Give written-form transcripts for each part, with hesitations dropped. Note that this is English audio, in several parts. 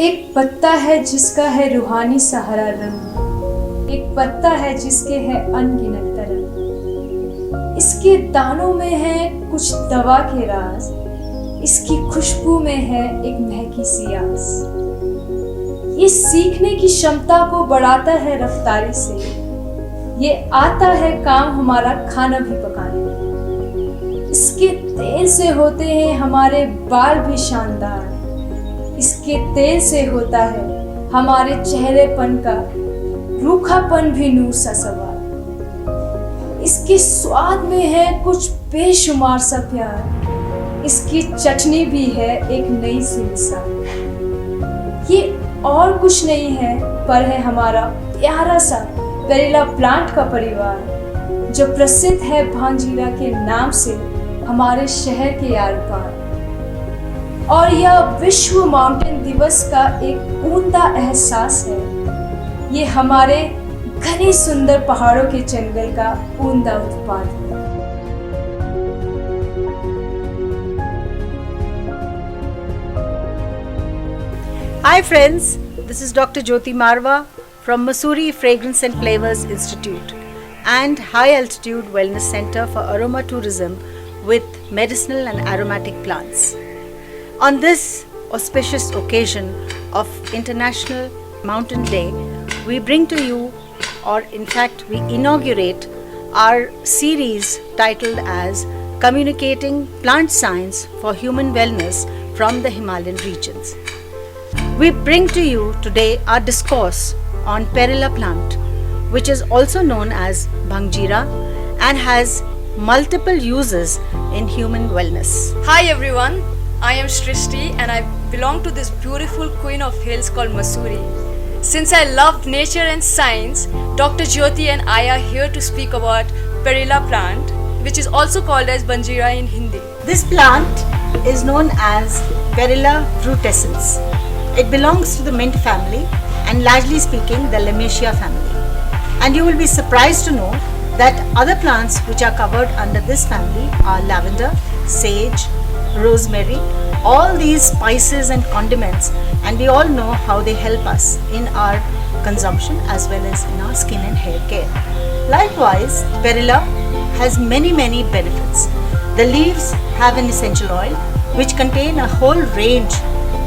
एक पत्ता है जिसका है रूहानी सहारा रंग, एक पत्ता है जिसके है अनगिनत तरंग। इसके दानों में है कुछ दवा के राज, इसकी खुशबू में है एक महकी सी आस। ये सीखने की क्षमता को बढ़ाता है रफ्तारी से, ये आता है काम हमारा खाना भी पकाने में। इसके तेल से होते हैं हमारे बाल भी शानदार, इसके तेल से होता है हमारे चेहरेपन का रूखापन भी नूर सा सवार। इसके स्वाद में है कुछ बेशुमार सा प्यार, इसकी चटनी भी है एक नई सी मिसाल। ये और कुछ नहीं है पर है हमारा प्यारा सा पेरिला प्लांट का परिवार, जो प्रसिद्ध है भांजीरा के नाम से हमारे शहर के आर पार। और यह विश्व माउंटेन दिवस का एक ऊंदा एहसास है, ये हमारे घने सुंदर पहाड़ों के जंगल का ऊंदा उत्पाद है। Hi friends, this is Dr. Jyoti Marwa from Mussoorie Fragrance and Flavors Institute and High Altitude Wellness Center for Aroma Tourism with medicinal and aromatic plants. On this auspicious occasion of International Mountain Day, we bring to you, or in fact we inaugurate our series titled as Communicating Plant Science for Human Wellness from the Himalayan Regions. We bring to you today our discourse on Perilla plant, which is also known as Bhangjira and has multiple uses in human wellness. Hi everyone, I am Shrishti and I belong to this beautiful queen of hills called Mussoorie. Since I love nature and science, Dr. Jyoti and I are here to speak about Perilla plant, which is also called as Bhangjira in Hindi. This plant is known as Perilla frutescens. It belongs to the mint family and largely speaking the Lamiaceae family. And you will be surprised to know that other plants which are covered under this family are lavender, sage, rosemary, all these spices and condiments, and we all know how they help us in our consumption as well as in our skin and hair care. Likewise, Perilla has many benefits. The leaves have an essential oil which contain a whole range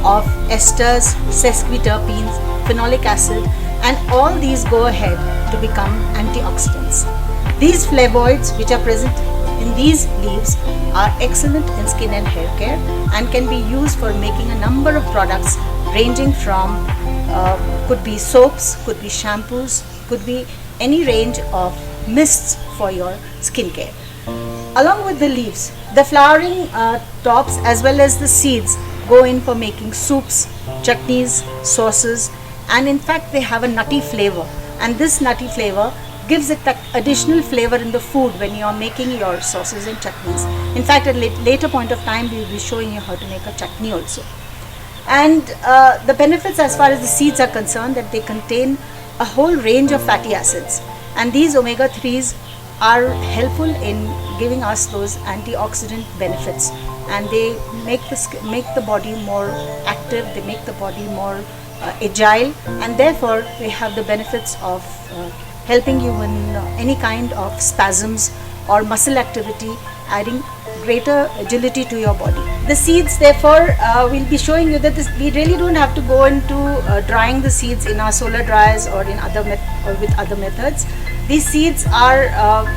of esters, sesquiterpenes, phenolic acid, and all these go ahead to become antioxidants. These flavonoids which are present in these leaves are excellent in skin and hair care and can be used for making a number of products ranging from could be soaps, could be shampoos, could be any range of mists for your skin care. Along with the leaves, the flowering tops as well as the seeds go in for making soups, chutneys, sauces, and in fact they have a nutty flavor, and this nutty flavor gives it that additional flavor in the food when you are making your sauces and chutneys. In fact, at a later point of time we will be showing you how to make a chutney also. And the benefits as far as the seeds are concerned, that they contain a whole range of fatty acids, and these omega-3s are helpful in giving us those antioxidant benefits, and they make the body more active, they make the body more agile, and therefore they have the benefits of helping you in any kind of spasms or muscle activity, adding greater agility to your body. The seeds, therefore, we'll be showing you that we really don't have to go into drying the seeds in our solar dryers or in with other methods. These seeds are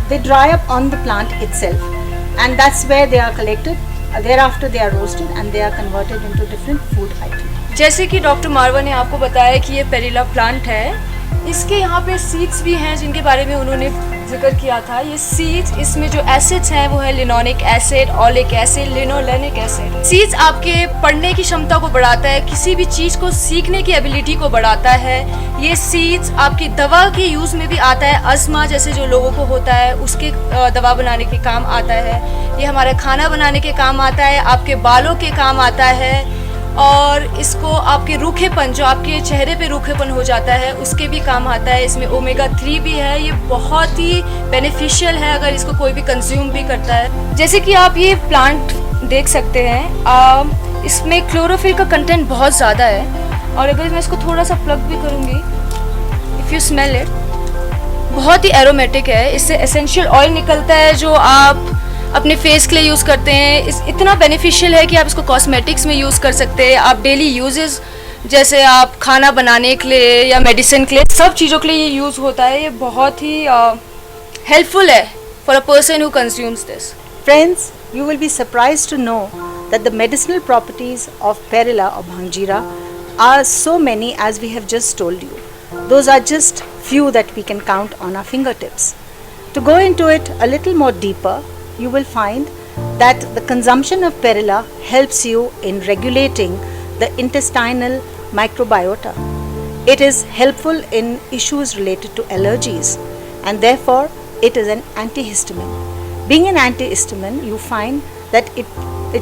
they dry up on the plant itself, and that's where they are collected. Thereafter they are roasted and they are converted into different food items. जैसे कि doctor मारवा ने आपको बताया कि ये पेरिला plant है, इसके यहाँ पे सीड्स भी हैं जिनके बारे में उन्होंने जिक्र किया था। ये सीड्स, इसमें जो एसिड्स हैं वो है linolenic acid, oleic acid, linolenic acid. Seeds आपके पढ़ने की क्षमता को बढ़ाता है, किसी भी चीज़ को सीखने की एबिलिटी को बढ़ाता है। ये सीड्स आपकी दवा के यूज़ में भी आता है, अस्थमा जैसे जो लोगों को होता है उसके दवा बनाने के काम आता है। ये हमारे खाना बनाने के काम आता है, आपके बालों के काम आता है, और इसको आपके रूखेपन, जो आपके चेहरे पे रूखेपन हो जाता है, उसके भी काम आता है। इसमें ओमेगा-3 भी है, ये बहुत ही बेनिफिशियल है अगर इसको कोई भी कंज्यूम भी करता है। जैसे कि आप ये प्लांट देख सकते हैं, इसमें क्लोरोफिल का कंटेंट बहुत ज़्यादा है। और अगर मैं इसको थोड़ा सा प्लग भी करूँगी, इफ़ यू स्मेल इट, बहुत ही एरोमेटिक है। इससे एसेंशियल ऑयल निकलता है जो आप अपने फेस के लिए यूज़ करते हैं। इतना बेनिफिशियल है कि आप इसको कॉस्मेटिक्स में यूज़ कर सकते हैं, आप डेली यूजेस जैसे आप खाना बनाने के लिए या मेडिसिन के लिए, सब चीज़ों के लिए ये यूज़ होता है। ये बहुत ही हेल्पफुल है for a person who consumes this. Friends, you will be surprised to know that the medicinal properties of Perilla or Bhangjira are so many as we have just told you. Those are just few that we can count on our fingertips. To go into it a little more deeper, you will find that the consumption of Perilla helps you in regulating the intestinal microbiota. It is helpful in issues related to allergies, and therefore it is an antihistamine. Being an antihistamine, you find that it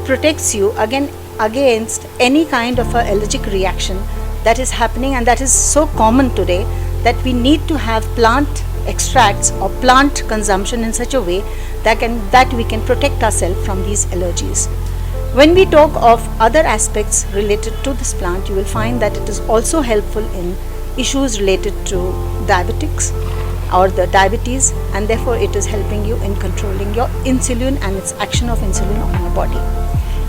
protects you against any kind of a allergic reaction that is happening, and that is so common today that we need to have plant extracts or plant consumption in such a way that we can protect ourselves from these allergies. When we talk of other aspects related to this plant, you will find that it is also helpful in issues related to diabetics or the diabetes, and therefore it is helping you in controlling your insulin and its action of insulin on your body.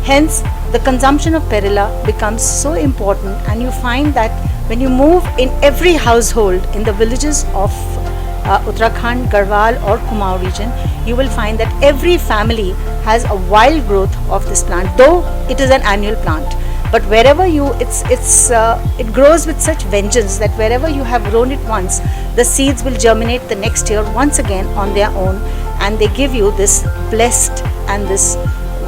Hence, the consumption of Perilla becomes so important, and you find that when you move in every household in the villages of Uttarakhand, Garhwal or Kumaon region, you will find that every family has a wild growth of this plant, though it is an annual plant. But wherever it grows with such vengeance that wherever you have grown it once, the seeds will germinate the next year once again on their own, and they give you this blessed and this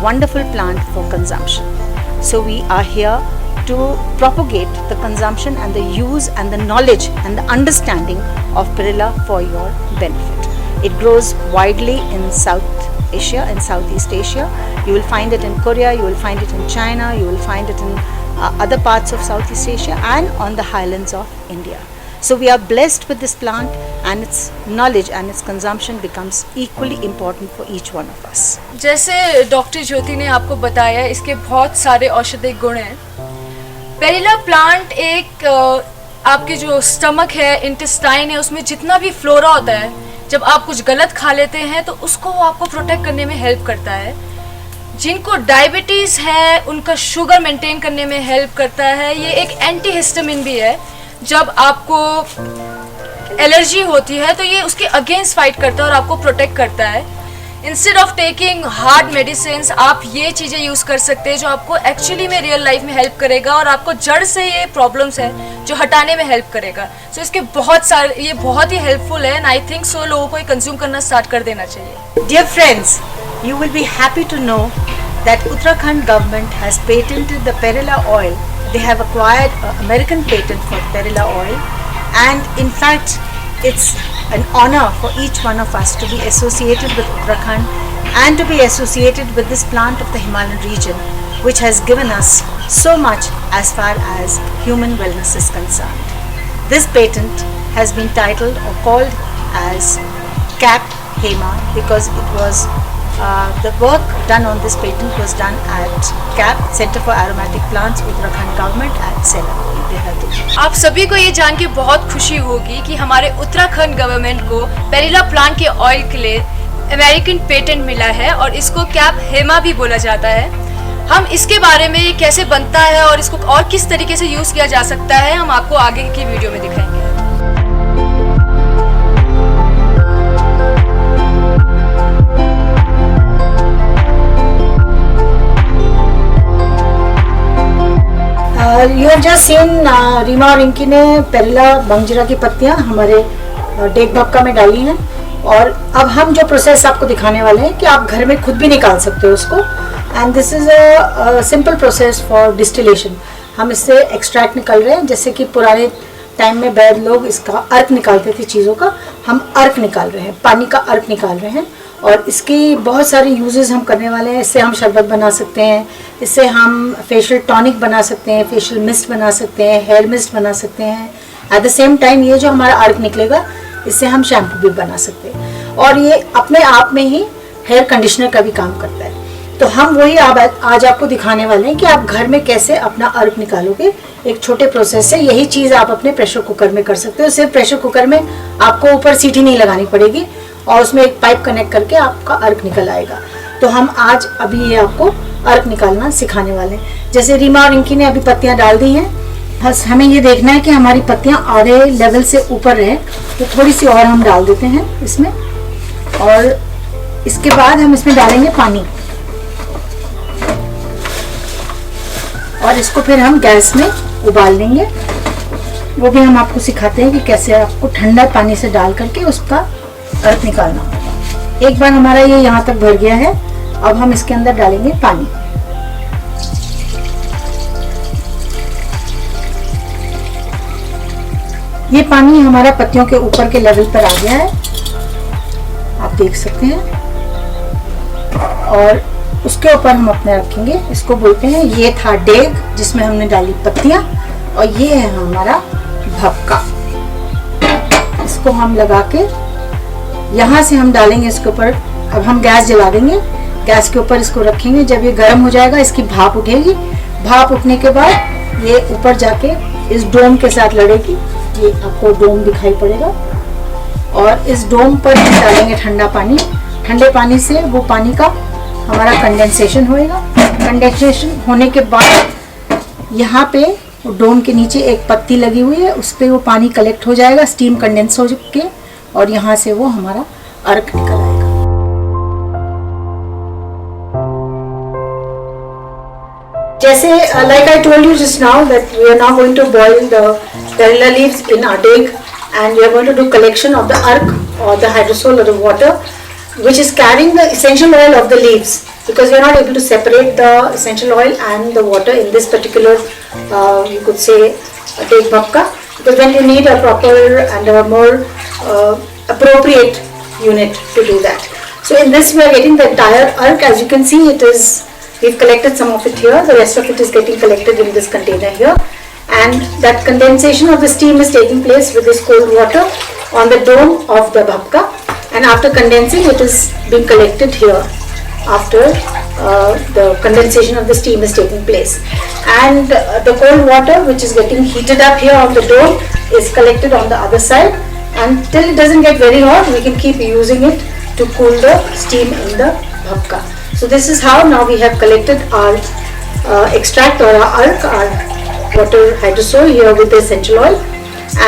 wonderful plant for consumption. So we are here to propagate the consumption and the use and the knowledge and the understanding of Perilla for your benefit. It grows widely in South Asia and Southeast Asia. You will find it in Korea, you will find it in China, you will find it in other parts of Southeast Asia and on the highlands of India. So we are blessed with this plant, and its knowledge and its consumption becomes equally important for each one of us. जैसे doctor ज्योति ने आपको बताया, इसके बहुत सारे औषधीय गुण हैं। पेरिला प्लांट एक आपके जो स्टमक है, इंटेस्टाइन है, उसमें जितना भी फ्लोरा होता है, जब आप कुछ गलत खा लेते हैं तो उसको वो आपको प्रोटेक्ट करने में हेल्प करता है। जिनको डायबिटीज़ है उनका शुगर मेंटेन करने में हेल्प करता है। ये एक एंटीहिस्टामिन भी है। जब आपको एलर्जी होती है तो ये उसके अगेंस्ट फाइट करता है और आपको प्रोटेक्ट करता है। Instead of taking hard medicine, आप ये चीज़ें यूज़ कर सकते हैं जो आपको एक्चुअली में रियल लाइफ में हेल्प करेगा और आपको जड़ से ये प्रॉब्लम्स है जो हटाने में हेल्प करेगा। सो इसके बहुत सारे, ये बहुत ही हेल्पफुल है, एंड आई थिंक सो लोगों को ये कंज्यूम करना स्टार्ट कर देना चाहिए। Dear friends, you will be happy to know that Uttarakhand government has patented the Perilla oil. They have acquired an American patent for Perilla oil, and in fact it's an honor for each one of us to be associated with Uttarakhand and to be associated with this plant of the Himalayan region, which has given us so much as far as human wellness is concerned. This patent has been titled or called as CAP HEMA because it was the work done on this patent was done at CAP, Center for Aromatic Plants, Uttarakhand government at Selam, Dehradun. आप सभी को ये जान के बहुत खुशी होगी कि हमारे उत्तराखंड गवर्नमेंट को पेरिला प्लांट के ऑयल के लिए अमेरिकन पेटेंट मिला है और इसको कैप हेमा भी बोला जाता है। हम इसके बारे में ये कैसे बनता है और इसको और किस तरीके से यूज़ किया जा सकता है, हम आपको आगे की वीडियो में दिखाएंगे। You have just seen Reema और रिंकी ने पेरिला बंजीरा की पत्तियां हमारे डेक बक्का में डाली हैं, और अब हम जो प्रोसेस आपको दिखाने वाले हैं कि आप घर में खुद भी निकाल सकते हो उसको। And this is a simple process for distillation. हम इससे एक्सट्रैक्ट निकाल रहे हैं, जैसे कि पुराने टाइम में वैद्य लोग इसका अर्क निकालते थे चीज़ों का, हम अर्क निकाल रहे हैं, पानी का अर्क निकाल रहे हैं। और इसकी बहुत सारे यूजेस हम करने वाले हैं। इससे हम शरबत बना सकते हैं, इससे हम फेशियल टॉनिक बना सकते हैं, फेशियल मिस्ट बना सकते हैं, हेयर मिस्ट बना सकते हैं। एट द सेम टाइम ये जो हमारा अर्क निकलेगा इससे हम शैम्पू भी बना सकते हैं, और ये अपने आप में ही हेयर कंडीशनर का भी काम करता है। तो हम वही आज आपको दिखाने वाले हैं कि आप घर में कैसे अपना अर्क निकालोगे। एक छोटे प्रोसेस से यही चीज़ आप अपने प्रेशर कुकर में कर सकते हो। सिर्फ प्रेशर कुकर में आपको ऊपर सीटी नहीं लगानी पड़ेगी और उसमें एक पाइप कनेक्ट करके आपका अर्क निकल आएगा। तो हम आज अभी ये आपको अर्क निकालना सिखाने वाले हैं। जैसे रीमा और रिंकी ने अभी पत्तियां डाल दी हैं, बस हमें ये देखना है कि हमारी पत्तियां आधे लेवल से ऊपर रहे, तो थोड़ी सी और हम डाल देते हैं इसमें। और इसके बाद हम इसमें डालेंगे पानी और इसको फिर हम गैस में उबाल लेंगे। वो भी हम आपको सिखाते हैं कि कैसे आपको ठंडा पानी से डाल करके उसका अर्क निकालना होगा। एक बार हमारा ये यहाँ तक भर गया है, अब हम इसके अंदर डालेंगे पानी। ये पानी हमारा पत्तियों के ऊपर के लेवल पर आ गया है, आप देख सकते हैं। और उसके ऊपर हम अपने रखेंगे, इसको बोलते हैं, ये था डेग जिसमें हमने डाली पत्तियां, और ये है हमारा भपका। इसको हम लगा के यहाँ से हम डालेंगे इसके ऊपर। अब हम गैस जला देंगे, गैस के ऊपर इसको रखेंगे। जब ये गर्म हो जाएगा, इसकी भाप उठेगी। भाप उठने के बाद ये ऊपर जाके इस डोम के साथ लड़ेगी। ये आपको डोम दिखाई पड़ेगा। और इस डोम पर हम डालेंगे ठंडा पानी। ठंडे पानी से वो पानी का हमारा कंडेंसेशन होएगा। कंडेंसेशन होने के बाद यहाँ पे डोम के नीचे एक पत्ती लगी हुई है, उस पर वो पानी कलेक्ट हो जाएगा, स्टीम कंडेंस हो के, और यहाँ से वो हमारा अर्क निकल आएगा। जैसे like I told you just now that we are now going to boil the perilla leaves in our deg, and we are going to do collection of the ark or the hydrosol or the water which is carrying the essential oil of the leaves, because we are not able to separate the essential oil and the water in this particular you could say deg bhapka, because then you need a proper and a more appropriate unit to do that. So in this we are getting the entire ark. As you can see, it is, we've collected some of it here, the rest of it is getting collected in this container here, and that condensation of the steam is taking place with this cold water on the dome of the bhapka, and after condensing it is being collected here after the condensation of the steam is taking place. And the cold water which is getting heated up here on the dome is collected on the other side, and till it doesn't get very hot we can keep using it to cool the steam in the bhapka. So this is how now we have collected our extract or our ark, our water hydrosol here with the essential oil,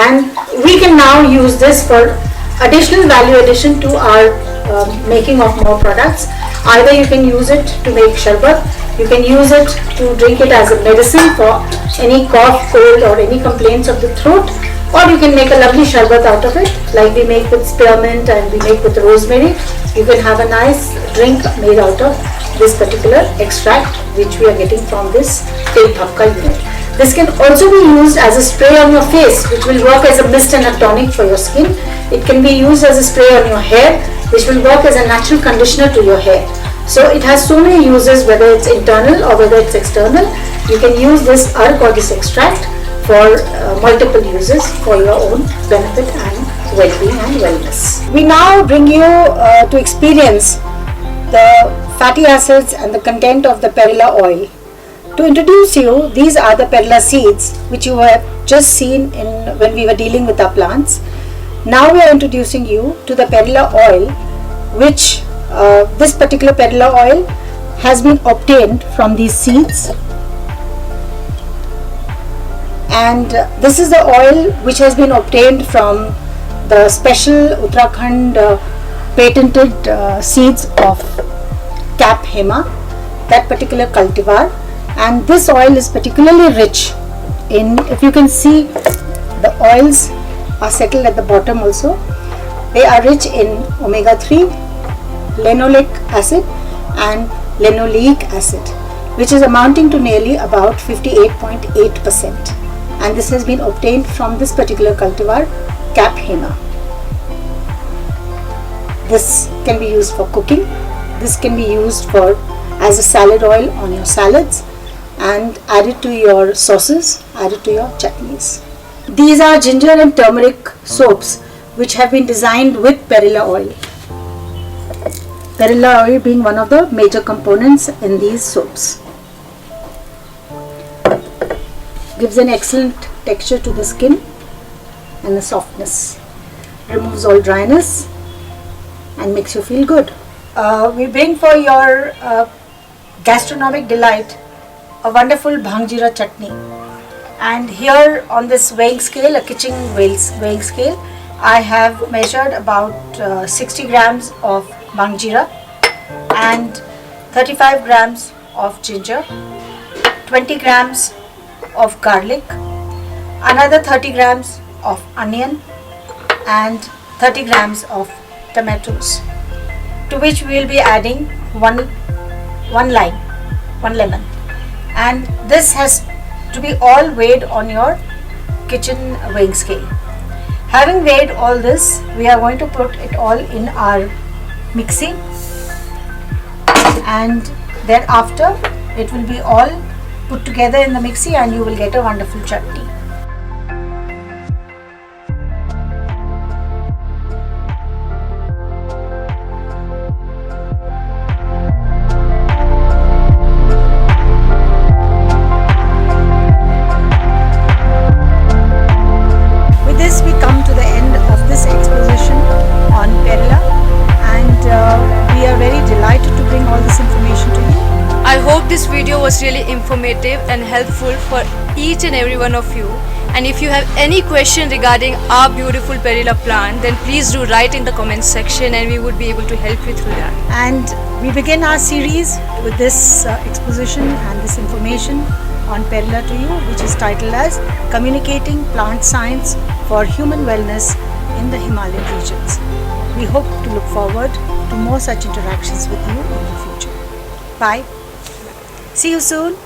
and we can now use this for additional value addition to our making of more products. Either you can use it to make sharbat, you can use it to drink it as a medicine for any cough, cold or any complaints of the throat, or you can make a lovely sharbat out of it, like we make with spearmint and we make with rosemary. You can have a nice drink made out of this particular extract which we are getting from this deg bhapka unit. This can also be used as a spray on your face, which will work as a mist and a tonic for your skin. It can be used as a spray on your hair, which will work as a natural conditioner to your hair. So it has so many uses, whether it's internal or whether it's external. You can use this ark or this extract for multiple uses for your own benefit and well-being and wellness. We now bring you to experience the fatty acids and the content of the perilla oil. To introduce you, these are the perilla seeds which you have just seen when we were dealing with our plants. Now we are introducing you to the perilla oil, which this particular perilla oil has been obtained from these seeds, and this is the oil which has been obtained from the special Uttarakhand patented seeds of Cap Hema, that particular cultivar. And this oil is particularly rich in, if you can see, the oils are settled at the bottom also. They are rich in omega-3, linoleic acid and linoleic acid, which is amounting to nearly about 58.8%, and this has been obtained from this particular cultivar Cap Hema. This can be used for cooking, this can be used for as a salad oil on your salads, and add it to your sauces, add it to your chutneys. These are ginger and turmeric soaps which have been designed with perilla oil. Perilla oil being one of the major components in these soaps. Gives an excellent texture to the skin and the softness. Removes all dryness and makes you feel good. We bring for your gastronomic delight a wonderful bhang jeera chutney. And here on this weighing scale, a kitchen weighing scale, I have measured about 60 grams of bhang jeera and 35 grams of ginger, 20 grams of garlic, another 30 grams of onion and 30 grams of tomatoes, to which we will be adding one lemon, and this has to be all weighed on your kitchen weighing scale. Having weighed all this, we are going to put it all in our mixie, and then after it will be all put together in the mixie and you will get a wonderful chutney. With this we come to the end of this exposition on Perilla, and we are very delighted to bring all this information to you. I hope this video was really informative and helpful for each and every one of you. And if you have any question regarding our beautiful Perilla plant, then please do write in the comments section and we would be able to help you through that. And we begin our series with this exposition and this information on Perilla to you, which is titled as Communicating Plant Science for Human Wellness in the Himalayan Regions. We hope to look forward to more such interactions with you in the future. Bye. See you soon.